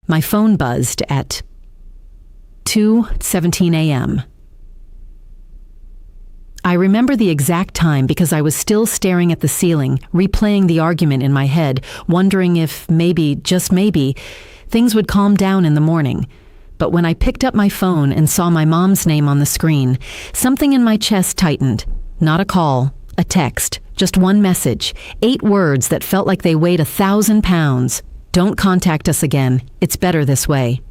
My phone buzzed at 2:17 a.m. I remember the exact time because I was still staring at the ceiling, replaying the argument in my head, wondering if maybe, just maybe, things would calm down in the morning. But when I picked up my phone and saw my mom's name on the screen, something in my chest tightened. Not a call, a text, just one message, 8 words that felt like they weighed 1,000 pounds. Don't contact us again. It's better this way.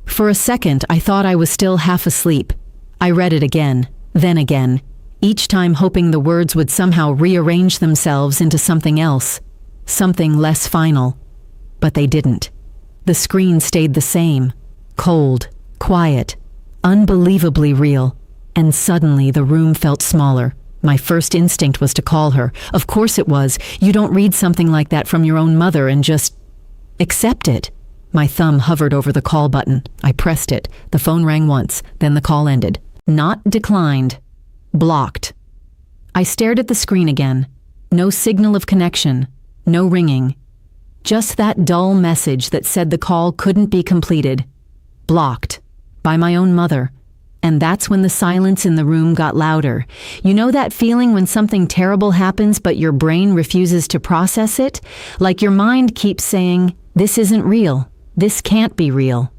For a second, I thought I was still half asleep. I read it again, then again, each time hoping the words would somehow rearrange themselves into something else, something less final. But they didn't. The screen stayed the same, cold, quiet, unbelievably real, and suddenly the room felt smaller. My first instinct was to call her. Of course it was. You don't read something like that from your own mother and just accept it. My thumb hovered over the call button. I pressed it. The phone rang once, then the call ended. Not declined. Blocked. I stared at the screen again. No signal of connection. No ringing. Just that dull message that said the call couldn't be completed. Blocked. By my own mother. And that's when the silence in the room got louder. You know that feeling when something terrible happens but your brain refuses to process it? Like your mind keeps saying, "This isn't real. This can't be real."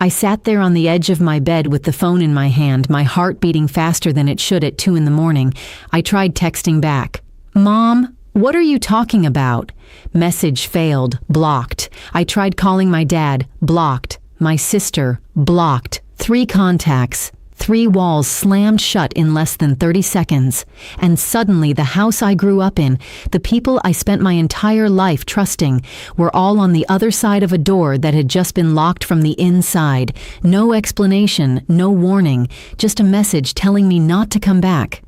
I sat there on the edge of my bed with the phone in my hand, my heart beating faster than it should at 2 in the morning. I tried texting back. "Mom, what are you talking about?" Message failed, blocked. I tried calling my dad, blocked. My sister, blocked. 3 contacts, 3 walls slammed shut in less than 30 seconds. And suddenly the house I grew up in, the people I spent my entire life trusting, were all on the other side of a door that had just been locked from the inside. No explanation, no warning, just a message telling me not to come back.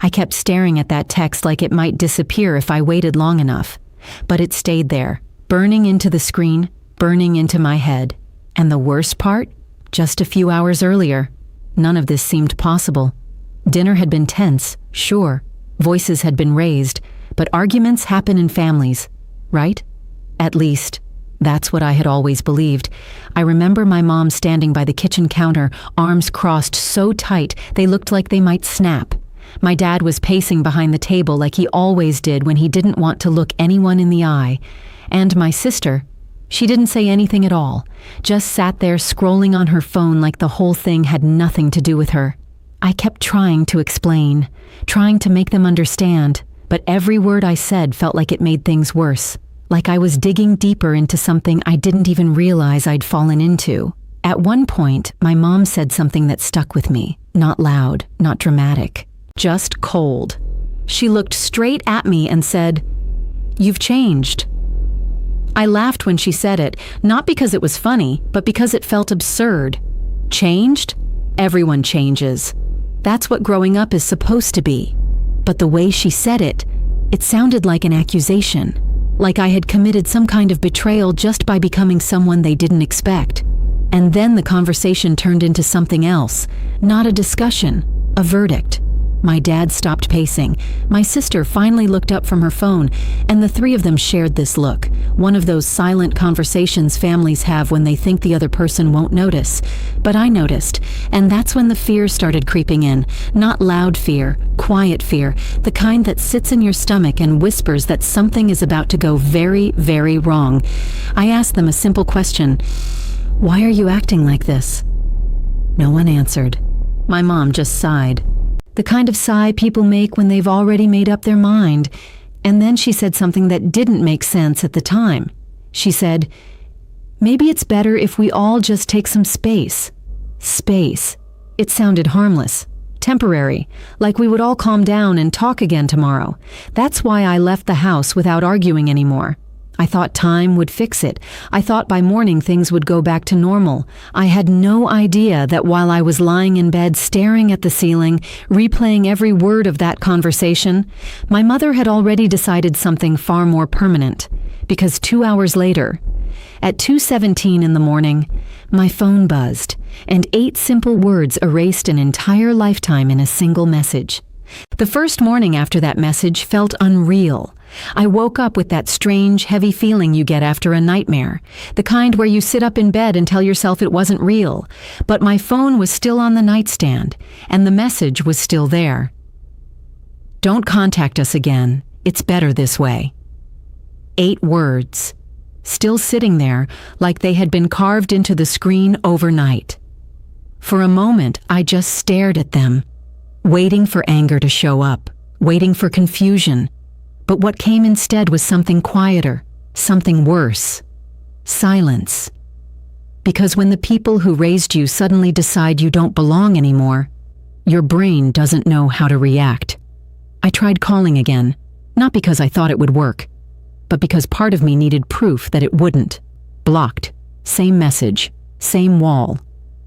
I kept staring at that text like it might disappear if I waited long enough. But it stayed there, burning into the screen, burning into my head. And the worst part? Just a few hours earlier, none of this seemed possible. Dinner had been tense, sure. Voices had been raised, but arguments happen in families, right? At least, that's what I had always believed. I remember my mom standing by the kitchen counter, arms crossed so tight they looked like they might snap. My dad was pacing behind the table like he always did when he didn't want to look anyone in the eye. And my sister, she didn't say anything at all, just sat there scrolling on her phone like the whole thing had nothing to do with her. I kept trying to explain, trying to make them understand, but every word I said felt like it made things worse, like I was digging deeper into something I didn't even realize I'd fallen into. At one point, my mom said something that stuck with me, not loud, not dramatic, just cold. She looked straight at me and said, "You've changed." I laughed when she said it, not because it was funny, but because it felt absurd. Changed? Everyone changes. That's what growing up is supposed to be. But the way she said it, it sounded like an accusation, like I had committed some kind of betrayal just by becoming someone they didn't expect. And then the conversation turned into something else, not a discussion, a verdict. My dad stopped pacing. My sister finally looked up from her phone, and the 3 of them shared this look, one of those silent conversations families have when they think the other person won't notice. But I noticed, and that's when the fear started creeping in. Not loud fear, quiet fear, the kind that sits in your stomach and whispers that something is about to go very, very wrong. I asked them a simple question. "Why are you acting like this?" No one answered. My mom just sighed. The kind of sigh people make when they've already made up their mind. And then she said something that didn't make sense at the time. She said, "Maybe it's better if we all just take some space." Space. It sounded harmless, temporary, like we would all calm down and talk again tomorrow. That's why I left the house without arguing anymore. I thought time would fix it. I thought by morning things would go back to normal. I had no idea that while I was lying in bed staring at the ceiling, replaying every word of that conversation, my mother had already decided something far more permanent. Because 2 hours later, at 2:17 in the morning, my phone buzzed, and 8 simple words erased an entire lifetime in a single message. The first morning after that message felt unreal. I woke up with that strange, heavy feeling you get after a nightmare, the kind where you sit up in bed and tell yourself it wasn't real. But my phone was still on the nightstand, and the message was still there. Don't contact us again. It's better this way. 8 words, still sitting there like they had been carved into the screen overnight. For a moment, I just stared at them, waiting for anger to show up, waiting for confusion. But what came instead was something quieter, something worse. Silence. Because when the people who raised you suddenly decide you don't belong anymore, your brain doesn't know how to react. I tried calling again, not because I thought it would work, but because part of me needed proof that it wouldn't. Blocked. Same message. Same wall.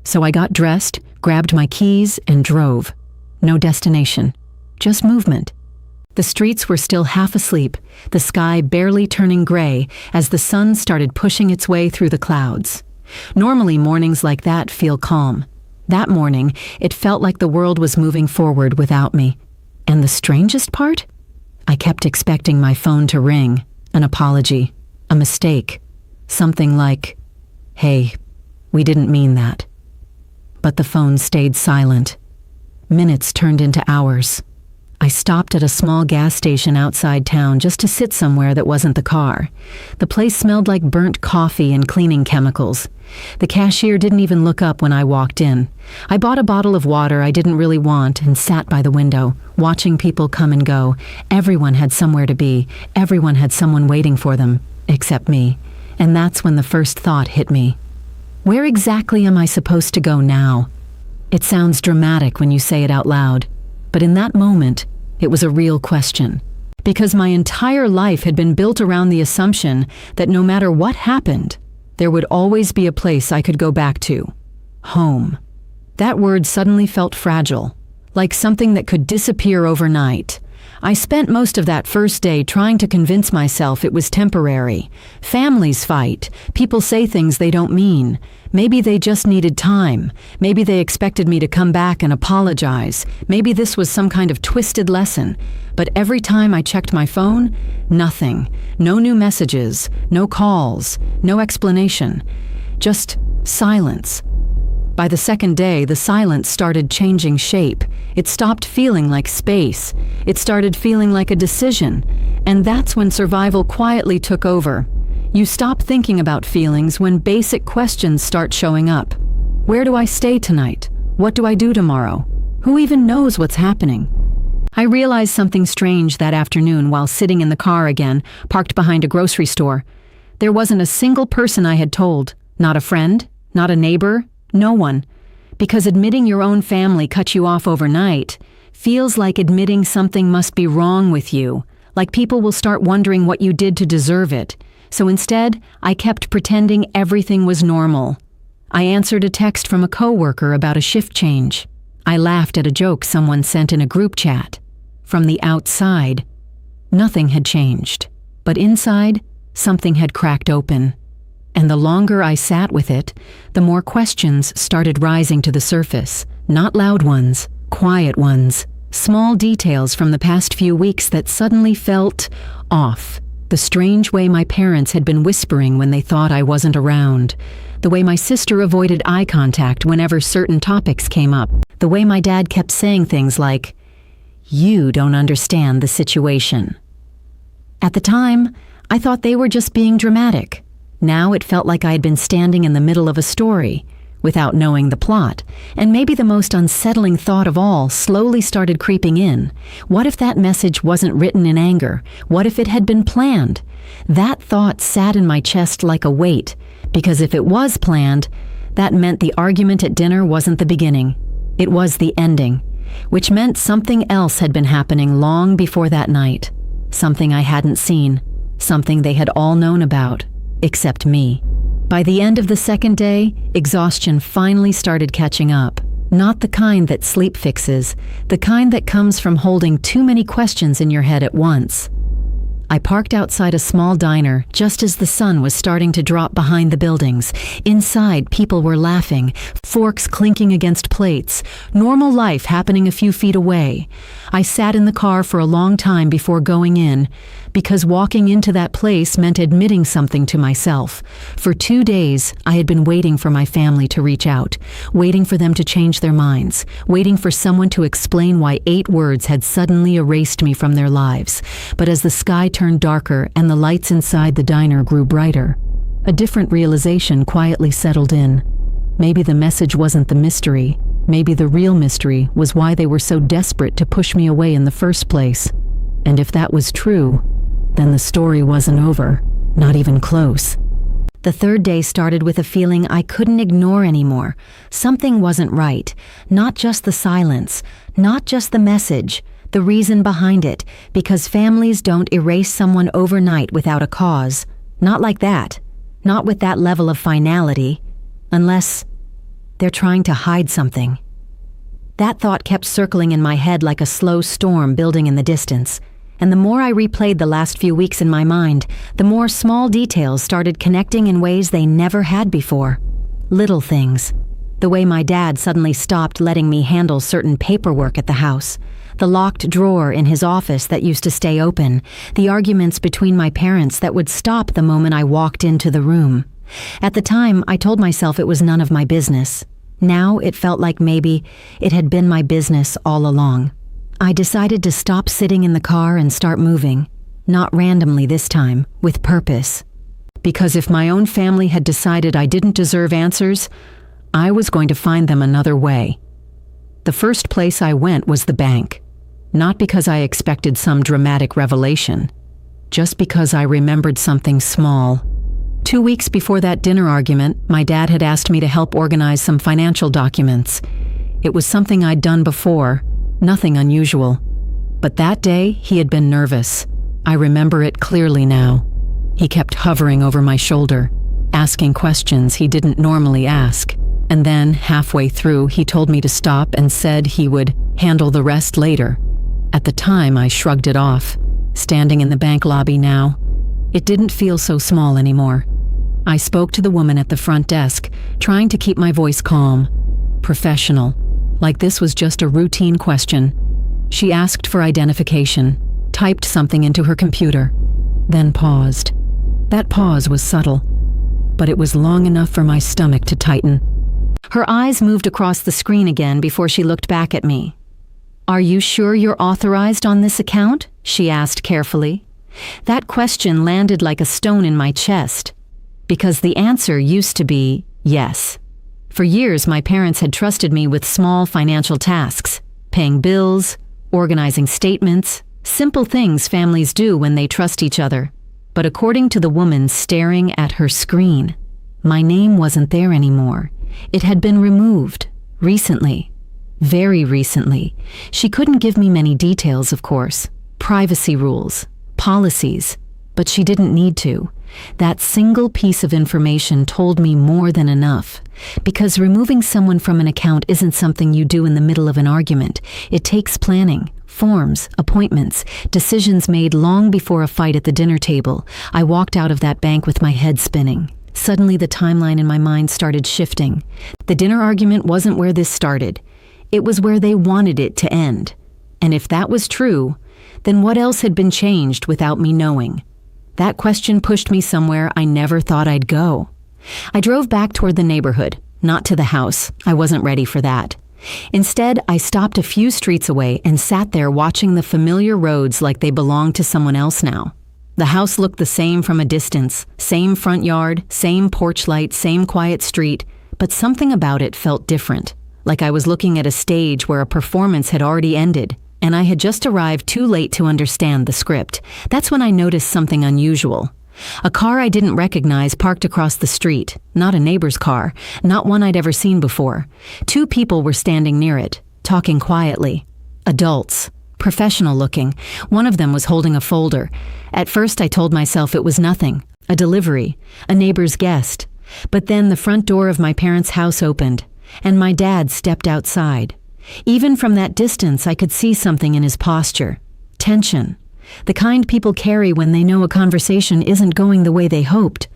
So I got dressed, grabbed my keys, and drove. No destination. Just movement. The streets were still half asleep, the sky barely turning gray as the sun started pushing its way through the clouds. Normally, mornings like that feel calm. That morning, it felt like the world was moving forward without me. And the strangest part? I kept expecting my phone to ring, an apology, a mistake, something like, "Hey, we didn't mean that." But the phone stayed silent. Minutes turned into hours. I stopped at a small gas station outside town just to sit somewhere that wasn't the car. The place smelled like burnt coffee and cleaning chemicals. The cashier didn't even look up when I walked in. I bought a bottle of water I didn't really want and sat by the window, watching people come and go. Everyone had somewhere to be. Everyone had someone waiting for them, except me. And that's when the first thought hit me. Where exactly am I supposed to go now? It sounds dramatic when you say it out loud, but in that moment, it was a real question. Because my entire life had been built around the assumption that no matter what happened, there would always be a place I could go back to. Home. That word suddenly felt fragile, like something that could disappear overnight. I spent most of that first day trying to convince myself it was temporary. Families fight. People say things they don't mean. Maybe they just needed time. Maybe they expected me to come back and apologize. Maybe this was some kind of twisted lesson. But every time I checked my phone, nothing. No new messages, no calls, no explanation. Just silence. By the second day, the silence started changing shape. It stopped feeling like space. It started feeling like a decision. And that's when survival quietly took over. You stop thinking about feelings when basic questions start showing up. Where do I stay tonight? What do I do tomorrow? Who even knows what's happening? I realized something strange that afternoon while sitting in the car again, parked behind a grocery store. There wasn't a single person I had told. Not a friend, not a neighbor, no one. Because admitting your own family cut you off overnight feels like admitting something must be wrong with you, like people will start wondering what you did to deserve it. So instead, I kept pretending everything was normal. I answered a text from a coworker about a shift change. I laughed at a joke someone sent in a group chat. From the outside, nothing had changed. But inside, something had cracked open. And the longer I sat with it, the more questions started rising to the surface. Not loud ones, quiet ones. Small details from the past few weeks that suddenly felt off. The strange way my parents had been whispering when they thought I wasn't around. The way my sister avoided eye contact whenever certain topics came up. The way my dad kept saying things like, "You don't understand the situation." At the time, I thought they were just being dramatic. Now it felt like I had been standing in the middle of a story, without knowing the plot, and maybe the most unsettling thought of all slowly started creeping in. What if that message wasn't written in anger? What if it had been planned? That thought sat in my chest like a weight, because if it was planned, that meant the argument at dinner wasn't the beginning. It was the ending, which meant something else had been happening long before that night. Something I hadn't seen, something they had all known about. Except me. By the end of the second day, exhaustion finally started catching up. Not the kind that sleep fixes, the kind that comes from holding too many questions in your head at once. I parked outside a small diner just as the sun was starting to drop behind the buildings. Inside, people were laughing, forks clinking against plates, normal life happening a few feet away. I sat in the car for a long time before going in, because walking into that place meant admitting something to myself. For 2 days, I had been waiting for my family to reach out, waiting for them to change their minds, waiting for someone to explain why 8 words had suddenly erased me from their lives. But as the sky turned darker and the lights inside the diner grew brighter, a different realization quietly settled in. Maybe the message wasn't the mystery. Maybe the real mystery was why they were so desperate to push me away in the first place. And if that was true, then the story wasn't over, not even close. The third day started with a feeling I couldn't ignore anymore. Something wasn't right. Not just the silence, not just the message, the reason behind it, because families don't erase someone overnight without a cause. Not like that. Not with that level of finality. Unless they're trying to hide something. That thought kept circling in my head like a slow storm building in the distance. And the more I replayed the last few weeks in my mind, the more small details started connecting in ways they never had before. Little things. The way my dad suddenly stopped letting me handle certain paperwork at the house. The locked drawer in his office that used to stay open. The arguments between my parents that would stop the moment I walked into the room. At the time, I told myself it was none of my business. Now it felt like maybe it had been my business all along. I decided to stop sitting in the car and start moving. Not randomly this time, with purpose. Because if my own family had decided I didn't deserve answers, I was going to find them another way. The first place I went was the bank. Not because I expected some dramatic revelation. Just because I remembered something small. 2 weeks before that dinner argument, my dad had asked me to help organize some financial documents. It was something I'd done before. Nothing unusual. But that day, he had been nervous. I remember it clearly now. He kept hovering over my shoulder, asking questions he didn't normally ask. And then, halfway through, he told me to stop and said he would handle the rest later. At the time, I shrugged it off, standing in the bank lobby now. It didn't feel so small anymore. I spoke to the woman at the front desk, trying to keep my voice calm, professional. Like this was just a routine question. She asked for identification, typed something into her computer, then paused. That pause was subtle, but it was long enough for my stomach to tighten. Her eyes moved across the screen again before she looked back at me. "Are you sure you're authorized on this account?" she asked carefully. That question landed like a stone in my chest, because the answer used to be yes. For years, my parents had trusted me with small financial tasks, paying bills, organizing statements, simple things families do when they trust each other. But according to the woman staring at her screen, my name wasn't there anymore. It had been removed, recently, very recently. She couldn't give me many details, of course, privacy rules, policies, but she didn't need to. That single piece of information told me more than enough, because removing someone from an account isn't something you do in the middle of an argument. It takes planning, forms, appointments, decisions made long before a fight at the dinner table. I walked out of that bank with my head spinning. Suddenly the timeline in my mind started shifting. The dinner argument wasn't where this started. It was where they wanted it to end. And if that was true, then what else had been changed without me knowing? That question pushed me somewhere I never thought I'd go. I drove back toward the neighborhood, not to the house. I wasn't ready for that. Instead, I stopped a few streets away and sat there watching the familiar roads like they belonged to someone else now. The house looked the same from a distance, same front yard, same porch light, same quiet street, but something about it felt different, like I was looking at a stage where a performance had already ended, and I had just arrived too late to understand the script. That's when I noticed something unusual. A car I didn't recognize parked across the street, not a neighbor's car, not one I'd ever seen before. 2 people were standing near it, talking quietly. Adults, professional looking. One of them was holding a folder. At first I told myself it was nothing, a delivery, a neighbor's guest. But then the front door of my parents' house opened, and my dad stepped outside. Even from that distance, I could see something in his posture. Tension. The kind people carry when they know a conversation isn't going the way they hoped.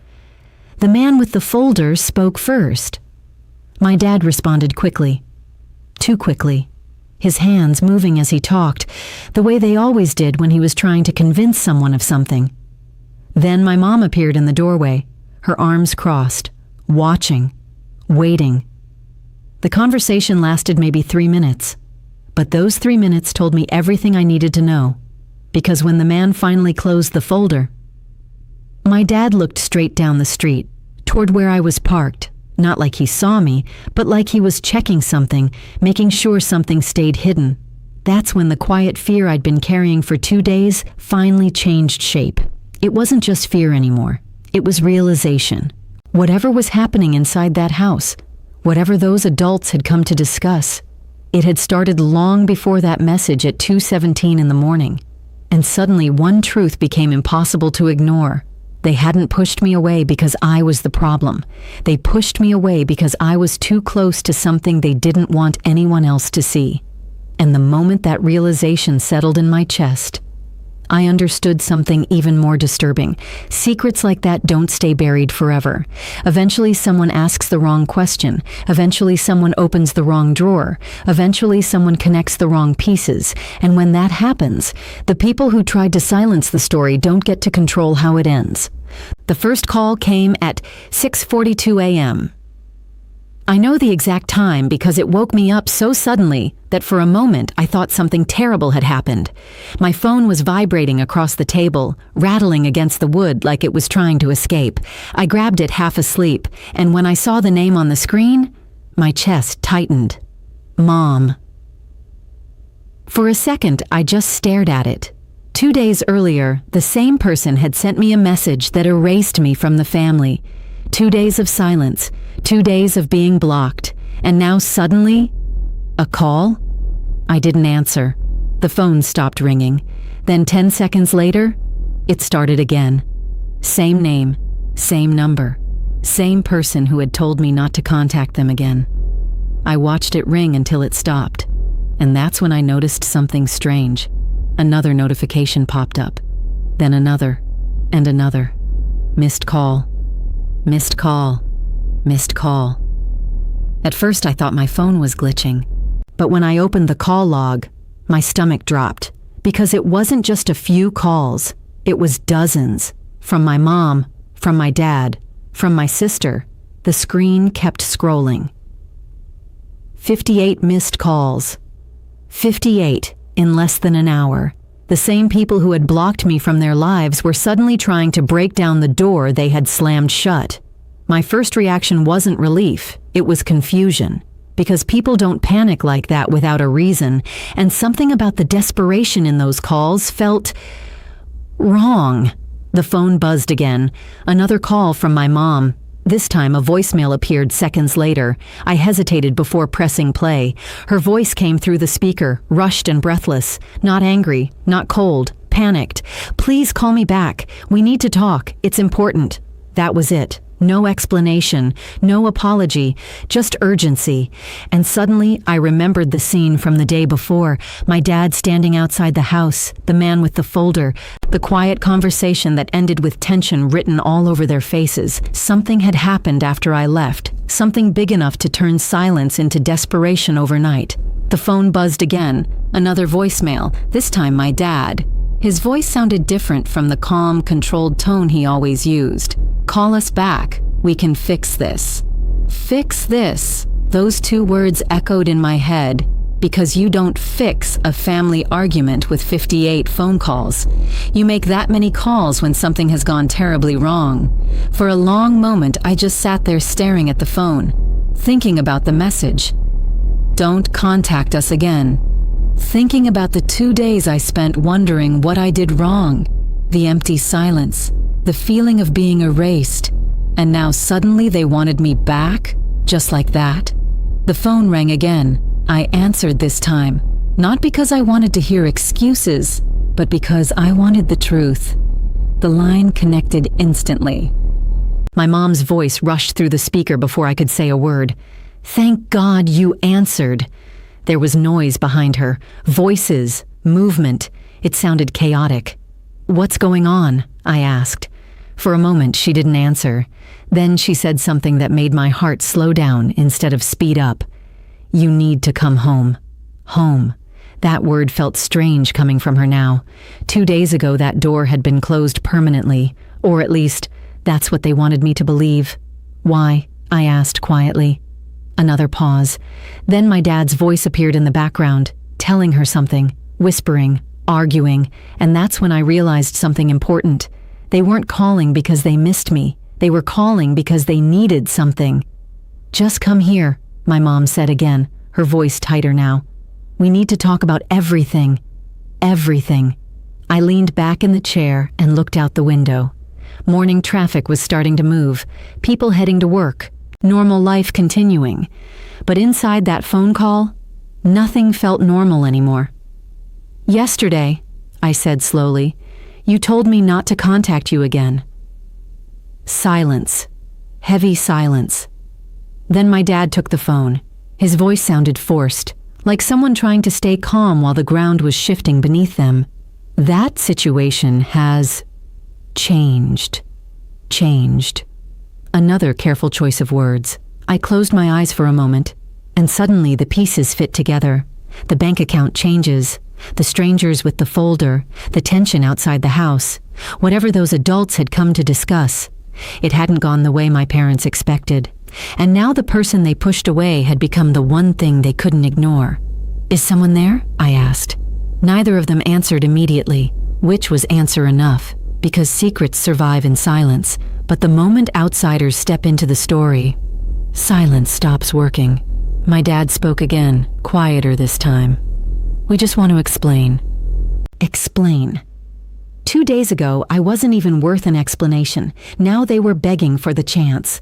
The man with the folder spoke first. My dad responded quickly. Too quickly. His hands moving as he talked, the way they always did when he was trying to convince someone of something. Then my mom appeared in the doorway, her arms crossed, watching, waiting. The conversation lasted maybe 3 minutes, but those 3 minutes told me everything I needed to know, because when the man finally closed the folder, my dad looked straight down the street, toward where I was parked, not like he saw me, but like he was checking something, making sure something stayed hidden. That's when the quiet fear I'd been carrying for 2 days finally changed shape. It wasn't just fear anymore. It was realization. Whatever was happening inside that house, whatever those adults had come to discuss, it had started long before that message at 2:17 in the morning. And suddenly one truth became impossible to ignore. They hadn't pushed me away because I was the problem. They pushed me away because I was too close to something they didn't want anyone else to see. And the moment that realization settled in my chest, I understood something even more disturbing. Secrets like that don't stay buried forever. Eventually someone asks the wrong question. Eventually someone opens the wrong drawer. Eventually someone connects the wrong pieces. And when that happens, the people who tried to silence the story don't get to control how it ends. The first call came at 6:42 a.m. I know the exact time because it woke me up so suddenly that for a moment I thought something terrible had happened. My phone was vibrating across the table, rattling against the wood like it was trying to escape. I grabbed it half asleep, and when I saw the name on the screen, my chest tightened. Mom. For a second, I just stared at it. 2 days earlier, the same person had sent me a message that erased me from the family. 2 days of silence, 2 days of being blocked, and now suddenly, a call? I didn't answer. The phone stopped ringing. Then 10 seconds later, it started again. Same name, same number, same person who had told me not to contact them again. I watched it ring until it stopped, and that's when I noticed something strange. Another notification popped up, then another, and another. Missed call, missed call, missed call. At first I thought my phone was glitching, but when I opened the call log, my stomach dropped, because it wasn't just a few calls, it was dozens. From my mom, from my dad, from my sister. The screen kept scrolling. 58 missed calls. 58 in less than an hour. The same people who had blocked me from their lives were suddenly trying to break down the door they had slammed shut. My first reaction wasn't relief, it was confusion. Because people don't panic like that without a reason, and something about the desperation in those calls felt wrong. The phone buzzed again. Another call from my mom. This time a voicemail appeared seconds later. I hesitated before pressing play. Her voice came through the speaker, rushed and breathless. Not angry, not cold, panicked. "Please call me back. We need to talk. It's important." That was it. No explanation, no apology, just urgency. And suddenly I remembered the scene from the day before. My dad standing outside the house, the man with the folder, the quiet conversation that ended with tension written all over their faces. Something had happened after I left, something big enough to turn silence into desperation overnight. The phone buzzed again, another voicemail, this time my dad. His voice sounded different from the calm, controlled tone he always used. "Call us back. We can fix this." Fix this. Those two words echoed in my head, because you don't fix a family argument with 58 phone calls. You make that many calls when something has gone terribly wrong. For a long moment, I just sat there staring at the phone, thinking about the message. Don't contact us again. Thinking about the 2 days I spent wondering what I did wrong. The empty silence. The feeling of being erased. And now suddenly they wanted me back, just like that. The phone rang again. I answered this time, not because I wanted to hear excuses, but because I wanted the truth. The line connected instantly. My mom's voice rushed through the speaker before I could say a word. "Thank God you answered." There was noise behind her, voices, movement. It sounded chaotic. "What's going on?" I asked. For a moment, she didn't answer. Then she said something that made my heart slow down instead of speed up. "You need to come home." Home. That word felt strange coming from her now. 2 days ago, that door had been closed permanently, or at least, that's what they wanted me to believe. "Why?" I asked quietly. Another pause. Then my dad's voice appeared in the background, telling her something, whispering, arguing, and that's when I realized something important. They weren't calling because they missed me. They were calling because they needed something. "Just come here," my mom said again, her voice tighter now. "We need to talk about everything. Everything." I leaned back in the chair and looked out the window. Morning traffic was starting to move, people heading to work, normal life continuing. But inside that phone call, nothing felt normal anymore. "Yesterday," I said slowly, "you told me not to contact you again." Silence. Heavy silence. Then my dad took the phone. His voice sounded forced, like someone trying to stay calm while the ground was shifting beneath them. "That situation has changed." Changed. Another careful choice of words. I closed my eyes for a moment, and suddenly the pieces fit together. The bank account changes, the strangers with the folder, the tension outside the house, whatever those adults had come to discuss. It hadn't gone the way my parents expected, and now the person they pushed away had become the one thing they couldn't ignore. "Is someone there?" I asked. Neither of them answered immediately, which was answer enough, because secrets survive in silence. But the moment outsiders step into the story, silence stops working. My dad spoke again, quieter this time. "We just want to explain." Explain. 2 days ago, I wasn't even worth an explanation. Now they were begging for the chance.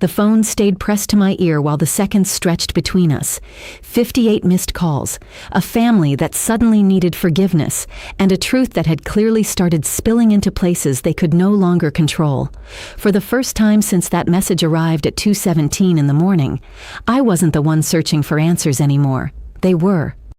The phone stayed pressed to my ear while the seconds stretched between us. 58 missed calls, a family that suddenly needed forgiveness, and a truth that had clearly started spilling into places they could no longer control. For the first time since that message arrived at 2:17 in the morning, I wasn't the one searching for answers anymore. They were.